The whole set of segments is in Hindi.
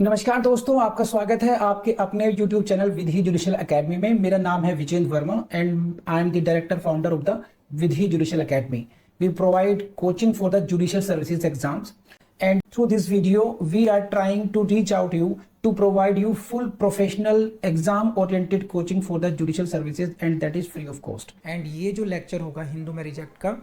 नमस्कार दोस्तों, आपका स्वागत है आपके अपने YouTube channel Vidhi judicial academy में। मेरा नाम है Vijendra Verma and I am the director founder of the Vidhi judicial academy. We provide coaching for the judicial services exams and through this video we are trying to reach out you to provide you full professional exam oriented coaching for the judicial services and that is free of cost। and ये जो लेक्चर होगा हिंदू मैरिज एक्ट का,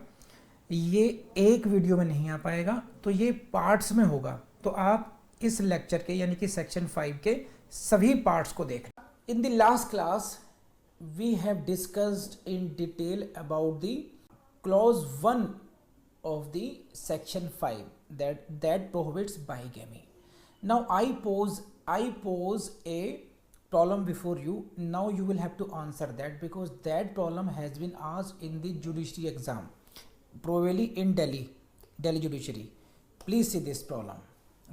ये एक वीडियो में नहीं आ पाएगा, तो ये पार्ट्स में होगा। तो आप इस लेक्चर के यानी कि सेक्शन 5 के सभी पार्ट्स को देख। In the last class we have discussed in detail about the clause 1 of the section 5 that prohibits bigamy. Now I pose a problem before you. Now you will have to answer that because that problem has been asked in the judiciary exam, probably in Delhi judiciary. Please see this problem.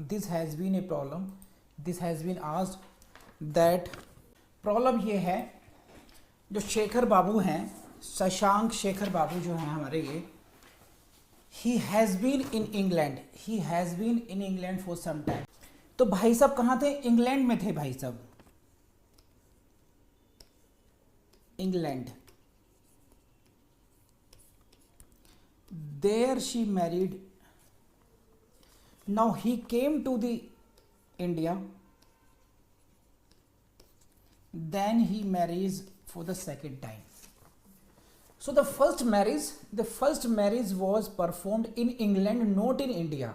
This has been a problem. This has been asked. that problem ये है, जो शेखर बाबू हैं, शशांक शेखर बाबू जो हैं हमारे, ये He has been in England. He has been in England for some time. तो भाई साहब कहाँ थे? इंग्लैंड में थे भाई साहब, England. There she married. Now he came to the India. Then he marries for the second time. So the first marriage was performed in England, not in India.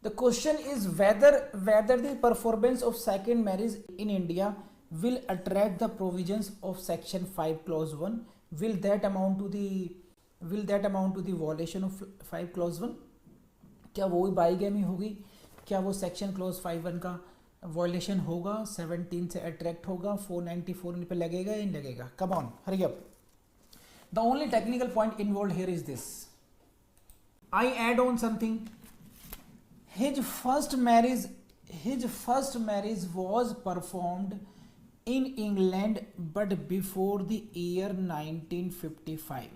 The question is whether the performance of second marriage in India will attract the provisions of section 5 clause 1. Will that amount to the violation of 5 clause 1? क्या वो बाईगैमी होगी? क्या वो सेक्शन क्लॉज 5(1) का वायलेशन होगा? 17 से अट्रैक्ट होगा? 494 पे लगेगा या नहीं लगेगा? Come on, hurry up. The only technical point involved here is this. I add on something. His first marriage was performed in England but before the year 1955.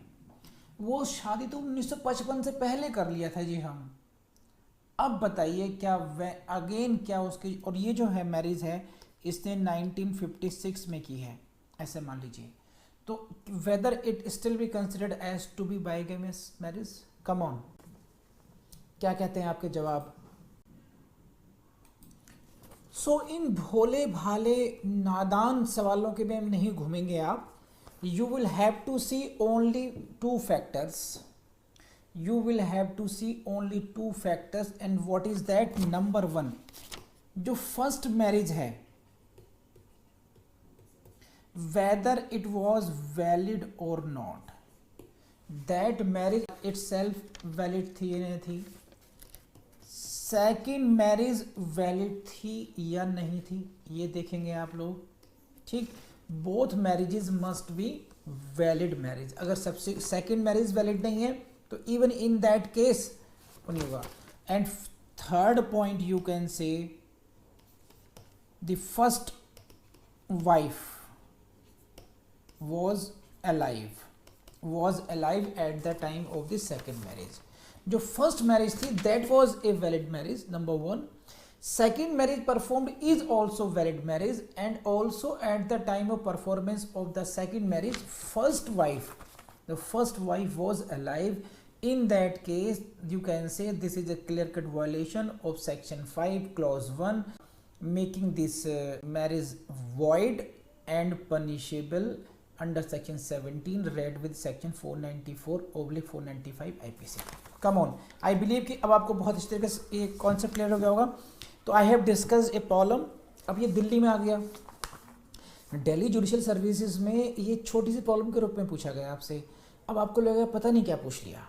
वो शादी तो 1955 से पहले कर लिया था जी हम। अब बताइए क्या अगेन क्या उसकी, और ये जो है मैरिज है इसने 1956 में की है, ऐसे मान लीजिए। तो whether it still be considered as to be bigamous marriage? Come on, क्या कहते हैं आपके जवाब? सो इन भोले भाले नादान सवालों के में नहीं घूमेंगे आप। You will have to see only two factors. You will have to see only two factors and what is that? Number 1, जो फर्स्ट मैरिज है, whether it was valid or not. That marriage itself valid थी या नहीं थी? सेकेंड मैरिज वैलिड थी या नहीं थी, ये देखेंगे आप लोग। ठीक, both marriages must be valid marriage. अगर सबसे सेकेंड मैरिज वैलिड नहीं है तो इवन इन दैट केस नहीं होगा। And third point you can say the first wife was alive at the time of the second marriage. जो first marriage थी that was a valid marriage, number 1. Second marriage performed is also valid marriage and also at the time of performance of the second marriage the first wife was alive. In that case you can say this is a clear cut violation of section 5 clause 1, making this marriage void and punishable under section 17 read with section 494/495 IPC. Come on, I believe कि अब आपको बहुत अच्छी तरीके से ये कॉन्सेप्ट क्लियर हो गया होगा। तो I have discussed a problem. अब ये दिल्ली में आ गया, दिल्ली जुडिशियल सर्विसेज में ये छोटी सी प्रॉब्लम के रूप में पूछा गया आपसे। अब आपको लगेगा पता नहीं क्या पूछ लिया।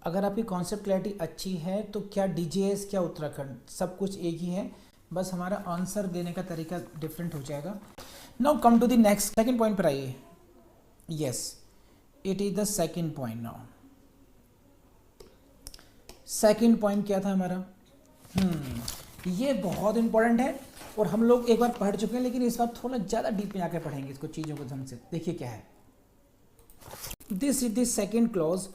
अगर आपकी कॉन्सेप्ट क्लैरिटी अच्छी है तो क्या DJS क्या उत्तराखंड सब कुछ एक ही है, बस हमारा आंसर देने का तरीका डिफरेंट हो जाएगा। Now come to the next, second point पर आइए। Yes, it is the second point. Now second point क्या था हमारा? ये बहुत इंपॉर्टेंट है और हम लोग एक बार पढ़ चुके हैं, लेकिन इस बार थोड़ा ज़्यादा डीप में आकर पढ़ेंगे इसको, चीज़ों को ढंग से। देखिए क्या है। This is the second clause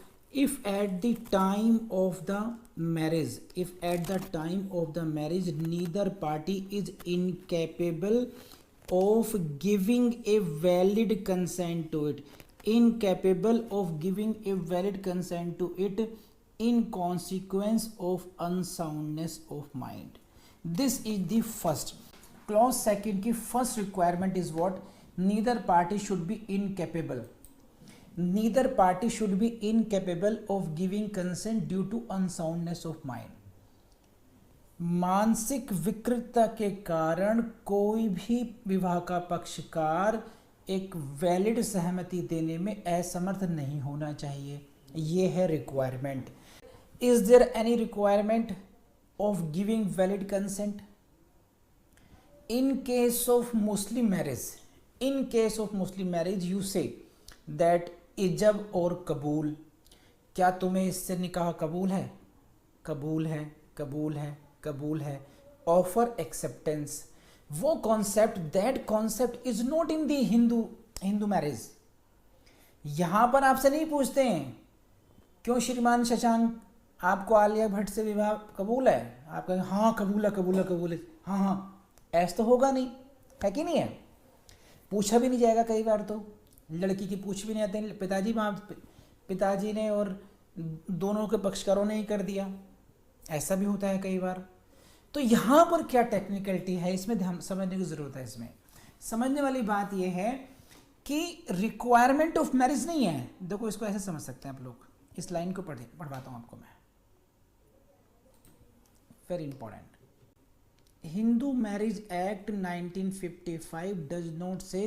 if at the time of the marriage neither party is incapable of giving a valid consent to it, in consequence of unsoundness of mind. This is the first clause. second की first requirement is what? neither party should be incapable of giving consent due to unsoundness of mind. मानसिक विकृतता के कारण कोई भी विवाह का पक्षकार एक वैलिड सहमति देने में असमर्थ नहीं होना चाहिए. ये है requirement. Is there any requirement of giving valid consent in case of Muslim marriage? You say that इजब और कबूल. क्या तुम्हें इससे निकाह कबूल है? कबूल है. Offer acceptance. वो concept, that concept is not in the Hindu marriage. यहां पर आपसे नहीं पूछते हैं क्यों श्रीमान शशांक आपको आलिया भट्ट से विवाह कबूल है? आप कहेंगे हाँ कबूल है. हाँ ऐसा तो होगा नहीं, है कि नहीं है? पूछा भी नहीं जाएगा. कई बार तो लड़की की पूछ भी नहीं आते, पिताजी ने और दोनों के पक्षकारों ने ही कर दिया. ऐसा भी होता है कई बार. तो यहाँ पर क्या टेक्निकलिटी है, इसमें ध्यान समझने की ज़रूरत है. इसमें समझने वाली बात यह है कि रिक्वायरमेंट ऑफ मैरिज नहीं है. देखो इसको ऐसे समझ सकते हैं आप लोग. इस लाइन को पढ़वाता हूँ आपको मैं, very important. Hindu marriage act 1955 does not say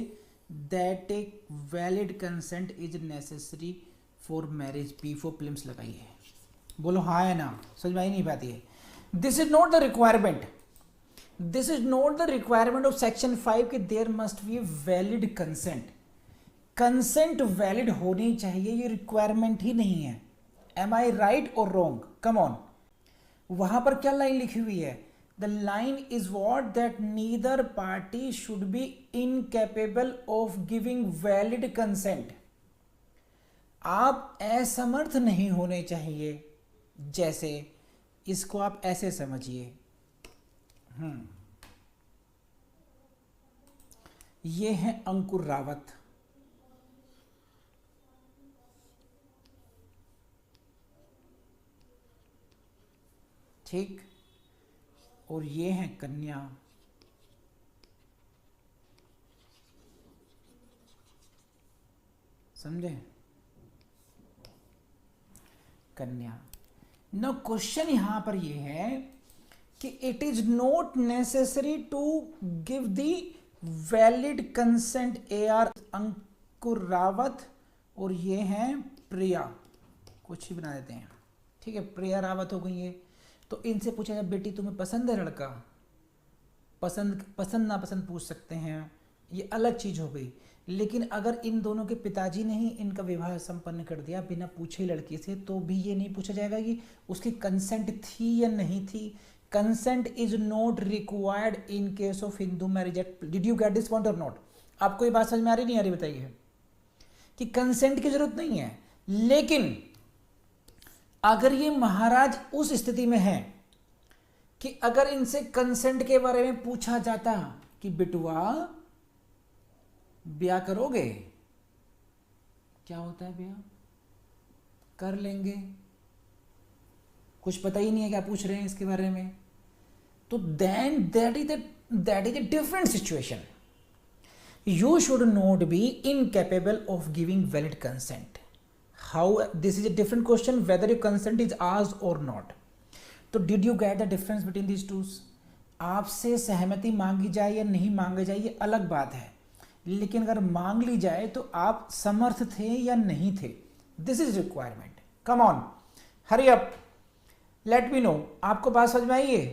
that A valid consent is necessary for marriage. P for prelims लगाइए. बोलो हाँ है ना, समझ में आई नहीं पाती है. This is not the requirement of section 5 कि there must be valid consent valid होनी चाहिए. ये रिक्वायरमेंट ही नहीं है. एम आई राइट और रॉन्ग? Come on. वहां पर क्या लाइन लिखी हुई है? The line is what? That neither party should be incapable of giving valid consent. आप असमर्थ नहीं होने चाहिए. जैसे इसको आप ऐसे समझिए, ये है अंकुर रावत. ठीक, और ये है कन्या. समझे? कन्या. नो क्वेश्चन यहां पर यह है कि it is not necessary to give the valid consent. AR Ankur Rawat और ये हैं प्रिया. कुछ ही बना देते हैं, ठीक है. प्रिया रावत हो गई है. तो इनसे पूछा जाए बेटी तुम्हें पसंद है लड़का? पसंद नापसंद पूछ सकते हैं, ये अलग चीज हो गई. लेकिन अगर इन दोनों के पिताजी ने ही इनका विवाह संपन्न कर दिया बिना पूछे लड़की से, तो भी ये नहीं पूछा जाएगा कि उसकी कंसेंट थी या नहीं थी. Consent is not required in case of Hindu marriage act. Did you get this point और नॉट? आपको ये बात समझ में आ रही नहीं आ रही? बताइए कि कंसेंट की जरूरत नहीं है. लेकिन अगर ये महाराज उस स्थिति में है कि अगर इनसे कंसेंट के बारे में पूछा जाता कि बिटुआ ब्याह करोगे? क्या होता है ब्याह? कर लेंगे. कुछ पता ही नहीं है क्या पूछ रहे हैं इसके बारे में. तो then that is a different situation. You should not be incapable of giving valid consent. How? This is a different question whether your consent is asked और नॉट. तो did you get the difference between these two? आपसे सहमति मांगी जाए या नहीं मांगी जाए ये अलग बात है, लेकिन अगर मांग ली जाए तो आप समर्थ थे या नहीं थे. This is requirement. Come on, hurry up, let me know. आपको बात समझ में आई है?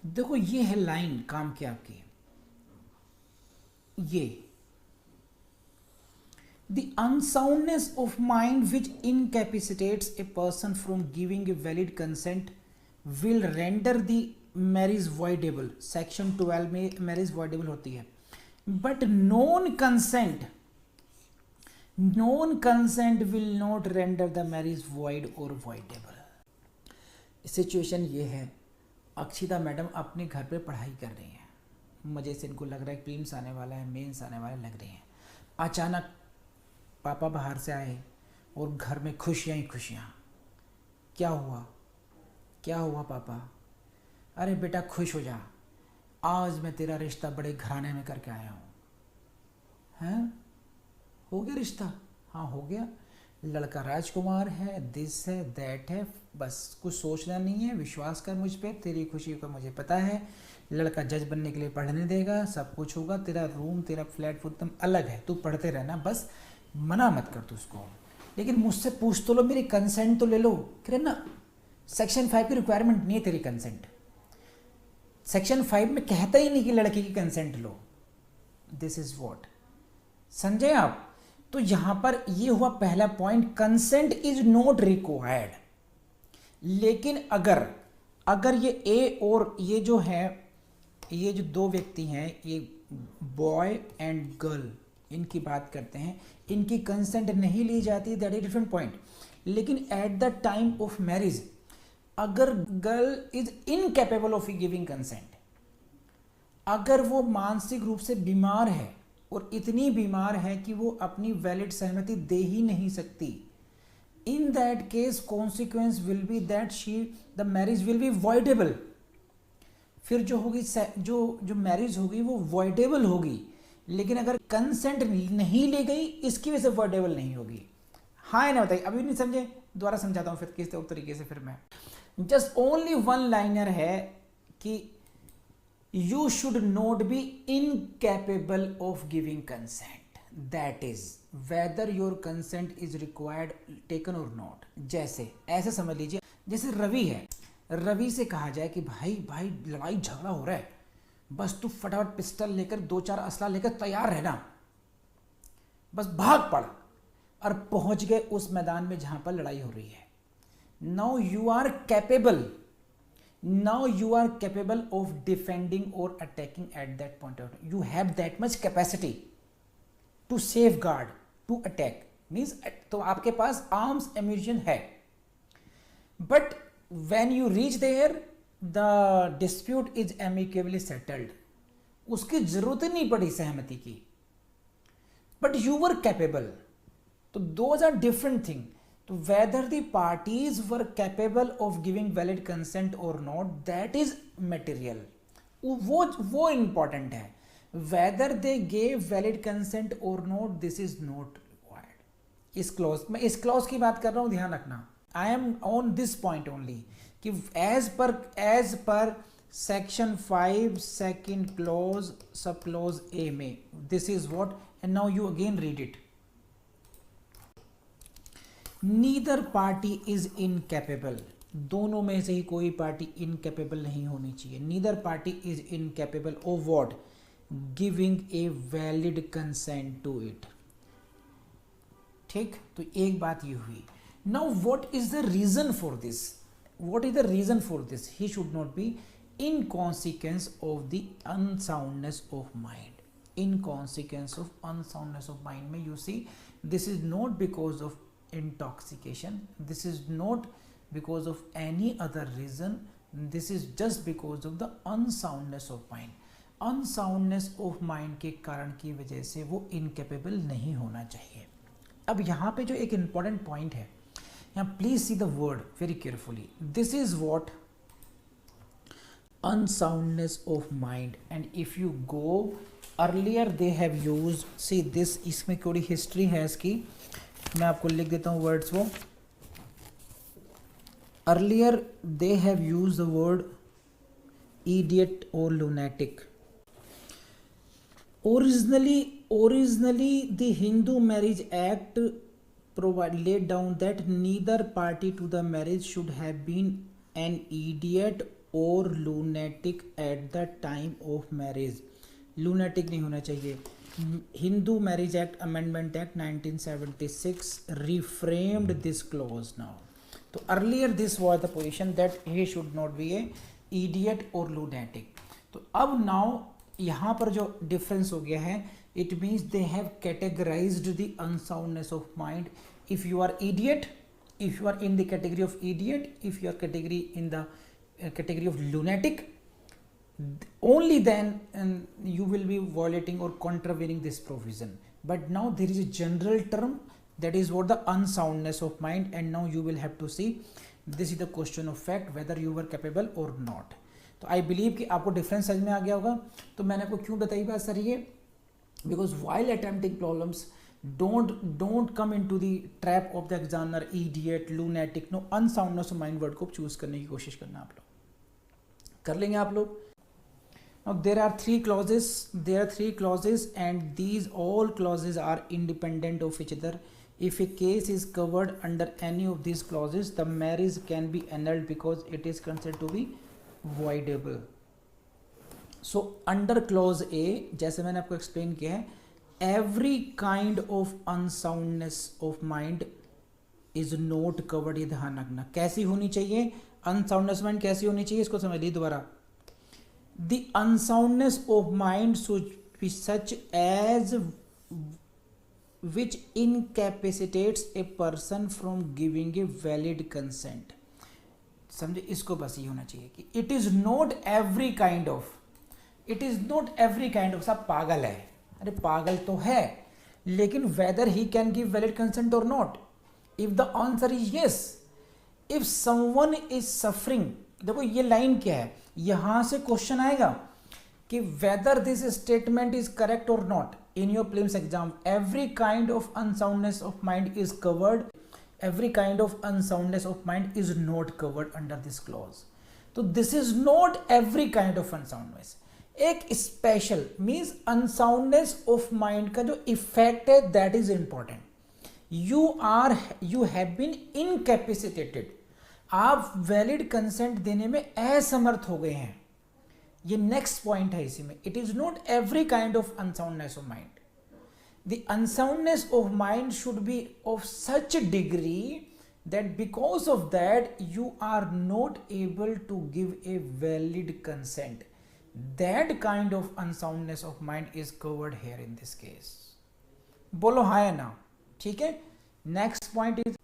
देखो ये है लाइन काम की आपकी. ये the unsoundness of mind which incapacitates a person from giving a valid consent will render the marriage voidable. Section 12 में मैरिज वॉइडेबल होती है. But non consent non consent will not render the marriage void और वॉइडेबल। सिचुएशन ये है, अक्षिता मैडम अपने घर पे पढ़ाई कर रही हैं, मज़े से इनको लग रहा है प्रीलिम्स आने वाला है, मेंस आने वाला लग रही हैं। अचानक पापा बाहर से आए और घर में खुशियाँ ही खुशियाँ। क्या हुआ, क्या हुआ पापा? अरे बेटा खुश हो जा, आज मैं तेरा रिश्ता बड़े घराने में करके आया हूँ। हैं, हो गया रिश्ता? हाँ हो गया, लड़का राजकुमार है, दिस है दैट है, बस कुछ सोचना नहीं है, विश्वास कर मुझ पे, तेरी खुशी का मुझे पता है। लड़का जज बनने के लिए पढ़ने देगा, सब कुछ होगा, तेरा रूम तेरा फ्लैट एकदम अलग है, तू पढ़ते रहना, बस मना मत कर तू उसको। लेकिन मुझसे पूछ तो लो, मेरी कंसेंट तो ले लो। कह ना सेक्शन 5 की रिक्वायरमेंट नहीं है तेरी कंसेंट, सेक्शन 5 में कहता ही नहीं कि लड़के की consent low. This is what, समझे आप? तो यहां पर ये हुआ पहला point, consent is not required. लेकिन अगर ये ए और ये जो है, ये जो दो व्यक्ति हैं, ये बॉय एंड गर्ल, इनकी बात करते हैं, इनकी कंसेंट नहीं ली जाती, दैट इज डिफरेंट पॉइंट। लेकिन at the time of marriage अगर girl is incapable of giving consent, अगर वो मानसिक रूप से बीमार है और इतनी बीमार है कि वो अपनी वैलिड सहमति दे ही नहीं सकती, in that case consequence will be that the marriage will be voidable. फिर जो होगी, जो मैरिज होगी वो वॉइडेबल होगी। लेकिन अगर कंसेंट नहीं ली गई, इसकी वजह से वॉइडेबल नहीं होगी। हाँ ना, बताइए, अभी नहीं समझे? दोबारा समझाता हूँ फिर किस तरीके से। फिर मैं जस्ट ओनली वन लाइनर है कि you should not be incapable of giving consent, that is whether your consent is required taken or not। जैसे ऐसे समझ लीजिए, जैसे रवि है, रवि से कहा जाए कि भाई लड़ाई झगड़ा हो रहा है, बस तू फटाफट पिस्टल लेकर 2-4 असला लेकर तैयार रहना, बस भाग पड़, और पहुंच गए उस मैदान में जहां पर लड़ाई हो रही है। Now you are capable, now you are capable of defending or attacking at that point of time, you have that much capacity to safeguard, to attack, means तो आपके पास arms ammunition है। but when you reach there the dispute is amicably settled, उसकी जरूरत ही नहीं पड़ी सहमति की, but you were capable, तो those are different thing। तो whether the parties were capable of giving valid consent or not, that is material, वो important है। whether they gave valid consent or not, this is not required। इस क्लॉज, मैं इस क्लॉज की बात कर रहा हूं, ध्यान रखना। I am on this point only कि as per section 5 second clause sub clause A में, this is what, and now you again read it. Neither party is incapable, दोनों में से ही कोई पार्टी इनकैपेबल नहीं होनी चाहिए। Neither party is incapable of what, giving a valid consent to it. ठीक, तो एक बात ये हुई। Now what is the reason for this, what is the reason for this? He should not be in consequence of the unsoundness of mind. In consequence of unsoundness of mind में you see, this is not because of intoxication, this is not because of any other reason, this is just because of the unsoundness of mind। unsoundness of mind के कारण की वजह से वो incapable नहीं होना चाहिए। अब यहाँ पे जो एक important point है, यहाँ please see the word very carefully, this is what unsoundness of mind, and if you go earlier they have used, see this, इसमें थोड़ी history है इसकी, मैं आपको लिख देता हूँ वर्ड्स वो। Earlier they have used the word idiot और lunatic. Originally the Hindu marriage act laid down that neither party to the marriage should have been an idiot or lunatic at the time of marriage। lunatic नहीं होना चाहिए। Hindu marriage act amendment act 1976 reframed this clause now। तो earlier this was the position that he should not be a idiot or lunatic। तो अब now यहाँ पर जो डिफरेंस हो गया है, it means they have categorised the unsoundness of mind. If you are idiot, if you are in the category of idiot, if you are category in the category of lunatic, only then you will be violating or contravening this provision. But now there is a general term that is what the unsoundness of mind, and now you will have to see, this is the question of fact whether you were capable or not. तो आई बिलीव कि आपको डिफरेंस समझ में आ गया होगा. तो मैंने आपको क्यों बताई बात सर ये, because while attempting problems don't come into the trap of the examiner idiot, lunatic. No, unsoundness of mind word को चूज करने की कोशिश करना आप लोग कर लेंगे आप लोग. Now there are three clauses and these all clauses are independent of each other. If a case is covered under any of these clauses, the marriage can be annulled because it is considered to be voidable. So under clause A, जैसे मैंने आपको एक्सप्लेन किया है, every kind of unsoundness of mind is not covered. ये ध्यान रखना कैसी होनी चाहिए अनसाउंडनेस माइंड, कैसी होनी चाहिए इसको समझ ली दोबारा. The unsoundness of mind should be such as which incapacitates a person from giving a valid consent. समझे इसको, बस ये होना चाहिए कि it is not every kind of, it is not every kind of. सब पागल है, अरे पागल तो है, लेकिन whether he can give valid consent or not. If the answer is yes, if someone is suffering, देखो ये लाइन क्या है, यहां से क्वेश्चन आएगा कि whether this statement is correct or not. In your prelims exam every kind of unsoundness of mind is covered, every kind of unsoundness of mind is not covered under this clause. तो this is not every kind of unsoundness. एक special means unsoundness of mind का जो इफेक्ट है that is important. You have been incapacitated, आप वैलिड कंसेंट देने में असमर्थ हो गए हैं. ये नेक्स्ट पॉइंट है इसी में. It is not every kind of unsoundness of mind. The unsoundness of mind should be of such degree that because of that you are not able to give a valid consent. That kind of unsoundness of mind is covered here in this case. बोलो हाँ या ना, ठीक है. Next point is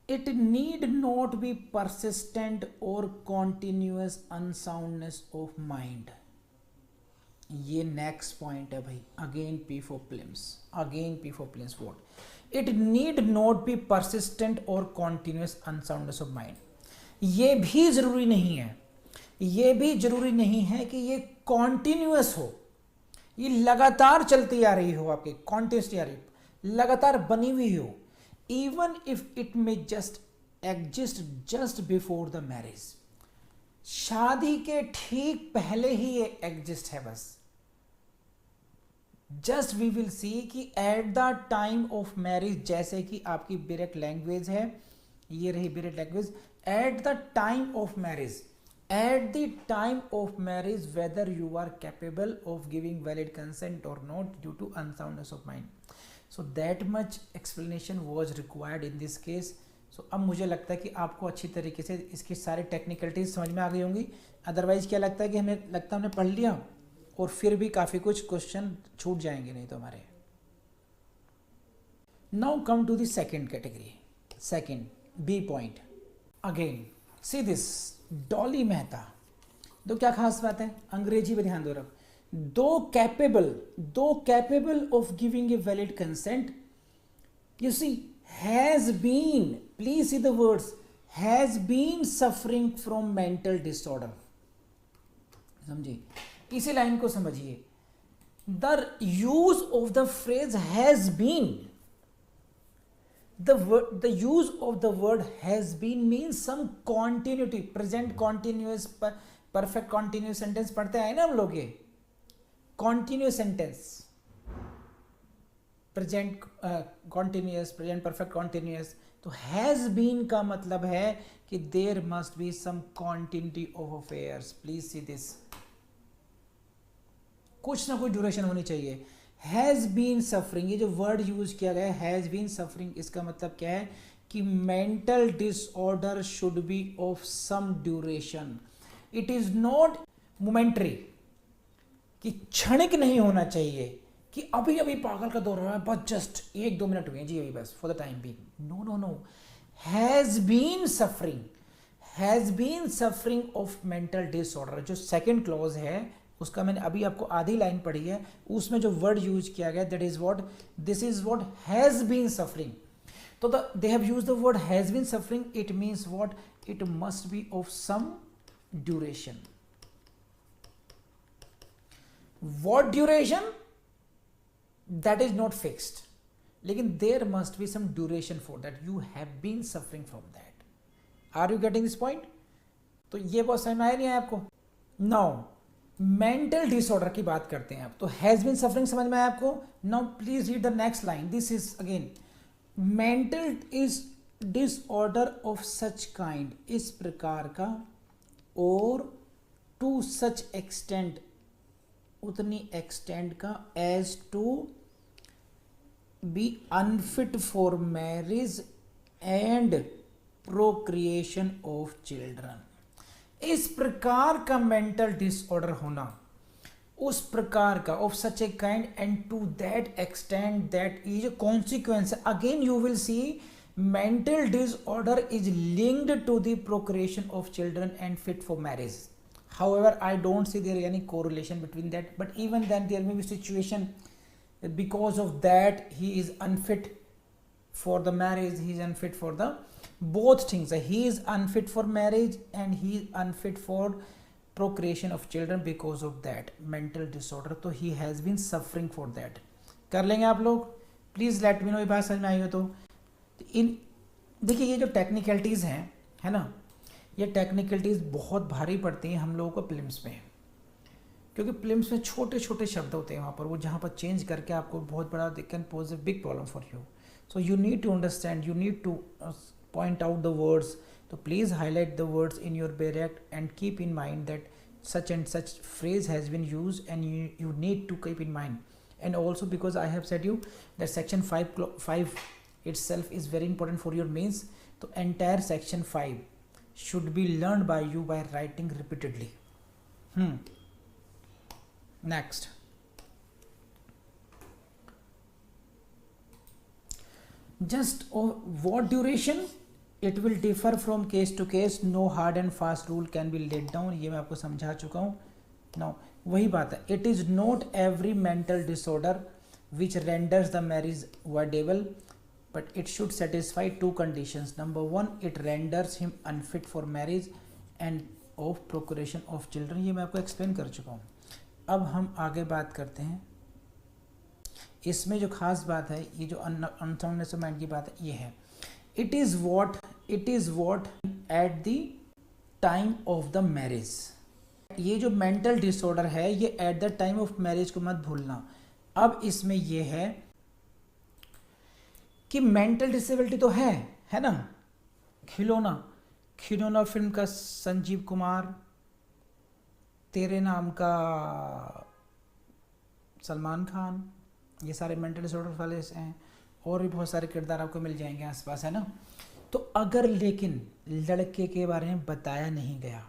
it need not be persistent or continuous unsoundness of mind. ये नेक्स्ट पॉइंट है भाई. Again P for prelims what, it need not be persistent or continuous unsoundness of mind. ये भी जरूरी नहीं है, ये भी जरूरी नहीं है कि ये कॉन्टिन्यूअस हो, ये लगातार चलती आ रही हो, आपके कॉन्टिन्यूसली आ रही, लगातार बनी हुई हो. Even if it may just exist just before the marriage, शादी के ठीक पहले ही ये एग्जिस्ट है बस. जस्ट वी विल सी कि eight the time of marriage, जैसे कि आपकी बिरेक लैंग्वेज है, ये रही break language, eight the time of marriage, at the time of marriage whether you are capable of giving valid consent or not due to unsoundness of mind. So that much explanation was required in this case. So अब मुझे लगता है कि आपको अच्छी तरीके से इसकी सारी टेक्निकलिटीज समझ में आ गई होंगी. अदरवाइज क्या लगता है कि हमें लगता है हमने पढ़ लिया और फिर भी काफ़ी कुछ क्वेश्चन छूट जाएंगे नहीं तो हमारे. Now come to the second category, second B point. Again see this, Dolly Mehta. तो क्या खास बात है, अंग्रेजी पे ध्यान दो रख. दो capable of giving a valid consent, you see has been, please see the words, has been suffering from mental disorder. समझिए, इसी लाइन को समझिए. The use of the phrase has been, the use of the word has been means some continuity, present continuous, perfect continuous sentence पढ़ते हैं ना हम लोग. ये continuous sentence, present continuous, present perfect continuous. तो has been का मतलब है कि there must be some continuity of affairs. Please see this, कुछ ना कुछ ड्यूरेशन होनी चाहिए. हैज़ बीन सफरिंग, ये जो वर्ड यूज किया गया है हैज़ बीन सफरिंग, इसका मतलब क्या है कि mental disorder should be of some duration. It is not momentary. कि क्षणिक नहीं होना चाहिए कि अभी अभी पागल का दौर हो रहा है, बस जस्ट 1-2 मिनट हुए जी अभी बस for the time being. No no no, has been suffering of mental disorder. जो सेकंड क्लॉज है उसका मैंने अभी आपको आधी लाइन पढ़ी है, उसमें जो वर्ड यूज किया गया that is what, this is what has been suffering. तो they have used the word has been suffering, it means what, it must be of some duration. What duration? That is not fixed. लेकिन there must be some duration for that. You have been suffering from that. Are you getting this point? तो ये बहुत समझ में आया नहीं आया आपको? Now, mental disorder की बात करते हैं आप। तो has been suffering समझ में आया आपको? Now please read the next line. This is again, mental is disorder of such kind, इस प्रकार का, और to such extent, उतनी एक्सटेंड का, as to be unfit for marriage and procreation of children. इस प्रकार का मेंटल डिसऑर्डर होना, उस प्रकार का, of such a kind and to that extend that is consequence. Again you will see mental disorder is linked to the procreation of children and fit for marriage. However, I don't see there any correlation between that, but even then there may be situation because of that he is unfit for the marriage, he is unfit for the both things. He is unfit for marriage and he is unfit for procreation of children because of that mental disorder. तो he has been suffering for that. कर लेंगे आप लोग, प्लीज़ लेट मी नो ये बात समझ में आई हो तो। इन देखिए ये जो टेक्निकलिटीज़ हैं, है ना, ये टेक्निकलिटीज़ बहुत भारी पड़ती हैं हम लोगों को प्रीलिम्स में, क्योंकि प्रीलिम्स में छोटे छोटे शब्द होते हैं वहाँ पर, वो जहाँ पर चेंज करके आपको बहुत बड़ा they can pose a big problem for you. So you need to understand, you need to point out the words. So please highlight the words in your Berect and keep in mind that such and such phrase has been used, and you need to keep in mind. And also because I have said you that section 5 itself is very important for your mains. So entire section 5 should be learned by you by writing repeatedly. Next. Just what duration? It will differ from case to case. No hard and fast rule can be laid down. ये मैं आपको समझा चुका हूँ. Now वही बात है. It is not every mental disorder which renders the marriage voidable, but it should satisfy two conditions. Number one, it renders him unfit for marriage and of procreation of children. ये मैं आपको explain कर चुका हूँ. अब हम आगे बात करते हैं. इसमें जो खास बात है, ये जो अनसाउंडनेस ऑफ माइंड की बात है, ये है it is what eight the time of the marriage. ये जो मेंटल डिसऑर्डर है ये eight the time of marriage को मत भूलना. अब इसमें ये है कि मेंटल डिसेबिलिटी तो है ना. खिलौना फिल्म का संजीव कुमार, तेरे नाम का सलमान खान, ये सारे मेंटल डिसऑर्डर वाले हैं, और भी बहुत सारे किरदार आपको मिल जाएंगे आसपास, है ना. तो अगर लेकिन लड़के के बारे में बताया नहीं गया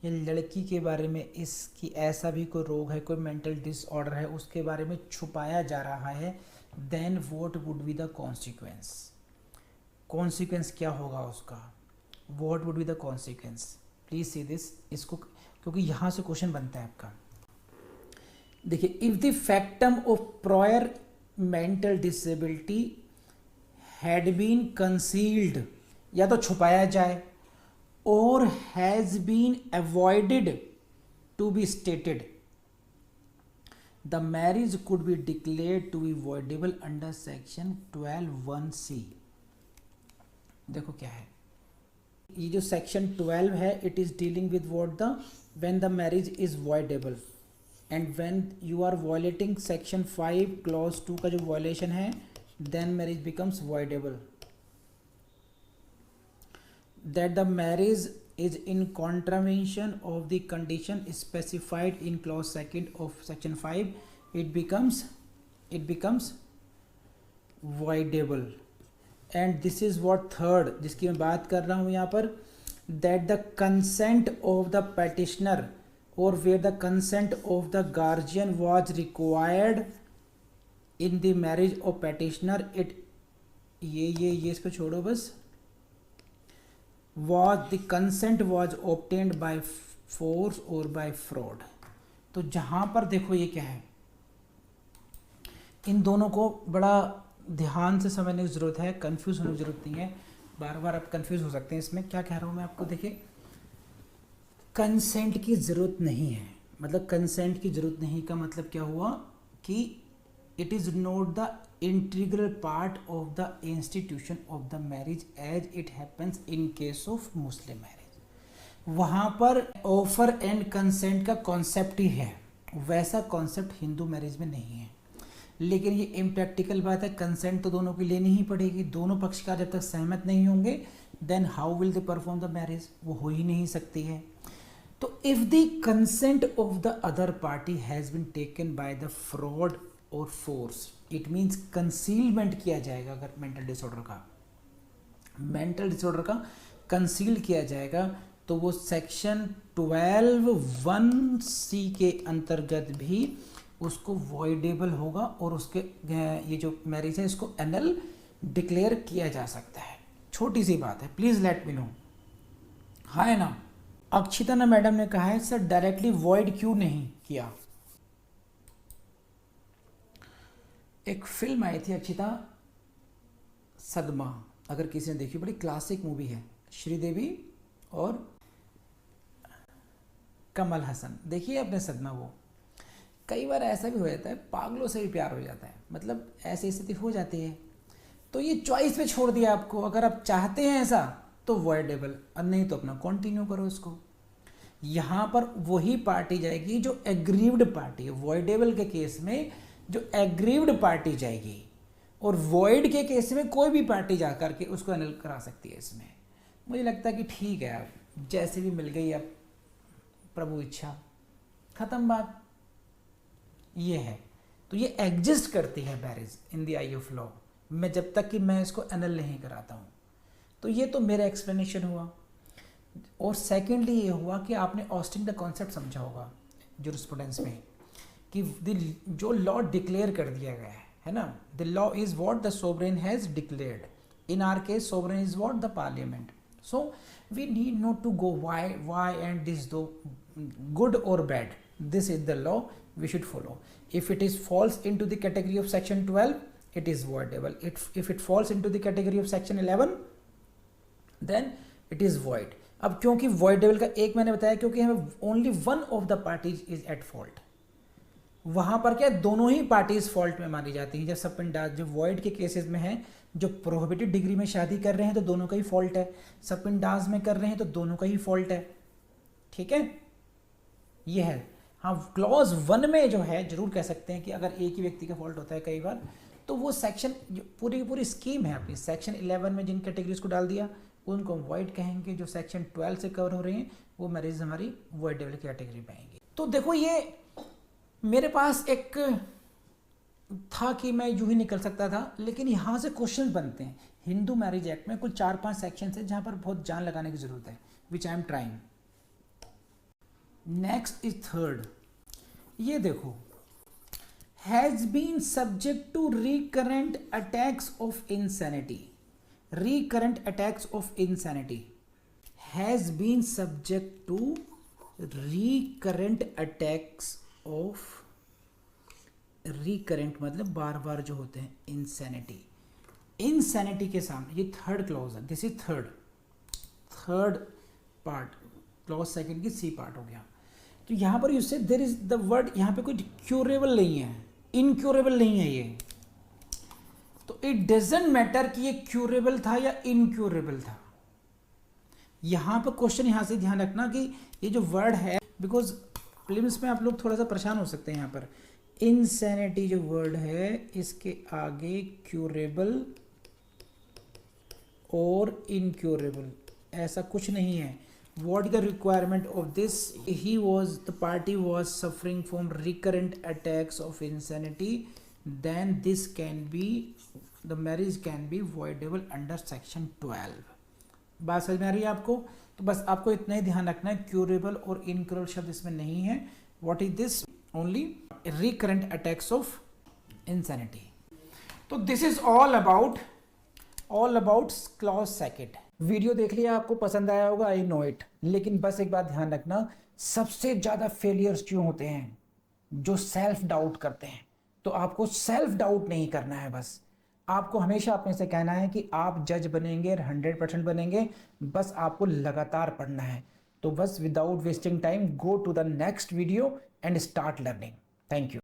या लड़की के बारे में इसकी ऐसा भी कोई रोग है, कोई मेंटल डिसऑर्डर है, उसके बारे में छुपाया जा रहा है, then what would be the consequence. Consequence क्या होगा उसका, what would be the consequence. Please see this, इसको क्योंकि यहाँ से क्वेश्चन बनता है आपका. देखिए, if the factum of prior mental disability had been concealed, या तो छुपाया जाए, और has been avoided to be stated, the marriage could be declared to be voidable under section 12(1)(c). देखो क्या है ये जो सेक्शन 12 है, it is dealing with what the when the marriage is voidable. And when you are violating section 5 clause 2 का जो violation है, then marriage becomes voidable. That the marriage is in contravention of the condition specified in clause 2 of section 5, it becomes voidable. And this is what third, जिसकी मैं बात कर रहा हूँ यहाँ पर, that the consent of the petitioner और where the consent of the guardian was required in the marriage of petitioner it ये इसको छोड़ो बस, was the consent was obtained by force or by fraud। तो जहां पर देखो ये क्या है, इन दोनों को बड़ा ध्यान से समझने की जरूरत है, कंफ्यूज होने की जरूरत नहीं है, बार बार आप कंफ्यूज हो सकते हैं इसमें। क्या कह रहा हूं मैं आपको, देखिए कंसेंट की जरूरत नहीं है, मतलब कंसेंट की जरूरत नहीं का मतलब क्या हुआ कि it is not the integral part of the institution of the marriage as it happens in case of Muslim marriage. वहाँ पर ऑफर एंड कंसेंट का कॉन्सेप्ट ही है, वैसा कॉन्सेप्ट हिंदू मैरिज में नहीं है। लेकिन ये इम्प्रैक्टिकल बात है, कंसेंट तो दोनों की लेनी ही पड़ेगी, दोनों पक्षकार जब तक सहमत नहीं होंगे then how will they perform the marriage, वो हो ही नहीं सकती है। तो if the consent of the other party has been taken by the fraud और फोर्स, इट मीन्स कंसीलमेंट किया जाएगा। अगर मेंटल डिसऑर्डर का कंसील किया जाएगा तो वो सेक्शन 12(1)(c) के अंतर्गत भी उसको वॉइडेबल होगा और उसके ये जो मैरिज है इसको एनल डिक्लेयर किया जा सकता है। छोटी सी बात है, प्लीज लेट मी नो। हाँ है ना। अक्षिता ना मैडम ने कहा है सर डायरेक्टली वॉइड क्यों नहीं किया। एक फिल्म आई थी अक्षिता, सदमा, अगर किसी ने देखी, बड़ी क्लासिक मूवी है, श्रीदेवी और कमल हसन, देखिए अपने सदमा। वो कई बार ऐसा भी हो जाता है, पागलों से भी प्यार हो जाता है, मतलब ऐसी स्थिति हो जाती है। तो ये चॉइस पे छोड़ दिया आपको, अगर आप चाहते हैं ऐसा तो वॉइडेबल, और नहीं तो अपना कंटिन्यू करो इसको। यहाँ पर वही पार्टी जाएगी जो एग्रीव्ड पार्टी है, वॉइडेबल के केस में जो एग्रीव्ड पार्टी जाएगी, और वॉइड के केस में कोई भी पार्टी जा करके उसको एनल करा सकती है। इसमें मुझे लगता है कि ठीक है, अब जैसे भी मिल गई, अब प्रभु इच्छा, खत्म बात, ये है। तो ये एग्जिस्ट करती है marriage in the I of law, मैं जब तक कि मैं इसको एनल नहीं कराता हूँ। तो ये तो मेरा एक्सप्लेनेशन हुआ। और सेकेंडली ये हुआ कि आपने ऑस्टिन द कॉन्सेप्ट समझा होगा जूरिस्प्रूडेंस में, कि जो लॉ डिक्लेयर कर दिया गया है ना, the law is what the sovereign has declared, in our case sovereign is what the parliament. So we need not to go beyond this दो गुड और bad, this is the law we should follow. If it is falls into the category of section 12, it is voidable. If it falls into the category of section 11, then it is void. अब क्योंकि voidable का एक मैंने बताया, क्योंकि हमें only one of the parties is at fault। वहां पर क्या दोनों ही पार्टीज फॉल्ट में मानी जाती हैं। जब सपिंडाज जो void के केसेस में है, जो प्रोहिबिटेड डिग्री में शादी कर रहे हैं तो दोनों का ही फॉल्ट है, सपिंडाज में कर रहे हैं तो दोनों का ही फॉल्ट है। ठीक है, ये है। हाँ, क्लॉज 1 में जो है जरूर कह सकते हैं कि अगर एक ही व्यक्ति का फॉल्ट होता है कई बार, तो वो सेक्शन पूरी की पूरी स्कीम है अपनी, सेक्शन 11 में जिन कैटेगरीज को डाल दिया उनको वॉइड कहेंगे, जो सेक्शन 12 से कवर हो रहे हैं वो मैरिज हमारी वॉइडेबल कैटेगरी में आएंगी। तो देखो ये मेरे पास एक था कि मैं यूं ही निकल सकता था, लेकिन यहाँ से क्वेश्चन बनते हैं। हिंदू मैरिज एक्ट में कुल 4-5 सेक्शन है जहाँ पर बहुत जान लगाने की जरूरत है, which I am trying. Next is third, ये देखो, has been subject to recurrent attacks of insanity. Recurrent attacks of insanity, has been subject to recurrent attacks of, recurrent मतलब बार बार जो होते हैं, इंसैनिटी। इंसैनिटी के सामने ये थर्ड क्लॉज है, this is third part, clause second की सी पार्ट हो गया। तो यहाँ पर यूज से देयर इज द वर्ड, यहाँ पे कोई क्यूरेबल नहीं है, इनक्यूरेबल नहीं है ये। तो इट डजंट मैटर कि ये क्यूरेबल था या इनक्यूरेबल था। यहाँ पर क्वेश्चन यहाँ से ध्यान रखना कि ये जो वर्ड है, बिकॉज प्रीलिम्स में आप लोग थोड़ा सा परेशान हो सकते हैं। यहाँ पर इंसैनिटी जो वर्ड है, इसके आगे क्यूरेबल और इनक्यूरेबल ऐसा कुछ नहीं है। What is the requirement of this? The party was suffering from recurrent attacks of insanity, then the marriage can be voidable under section 12। बात समझ में आ रही है आपको? तो बस आपको इतना ही ध्यान रखना है, क्यूरेबल और इनक्यूरेबल शब्द इसमें नहीं है. What is this? Only recurrent attacks of insanity. तो this is all about clause second. Video देख लिया, आपको पसंद आया होगा, आई नो इट. लेकिन बस एक बात ध्यान रखना, सबसे ज्यादा फेलियर्स क्यों होते हैं? जो सेल्फ डाउट करते हैं. तो आपको सेल्फ डाउट नहीं करना है. बस आपको हमेशा अपने से कहना है कि आप जज बनेंगे, 100% बनेंगे. बस आपको लगातार पढ़ना है. तो बस without wasting time, go to the next video and start learning. Thank you.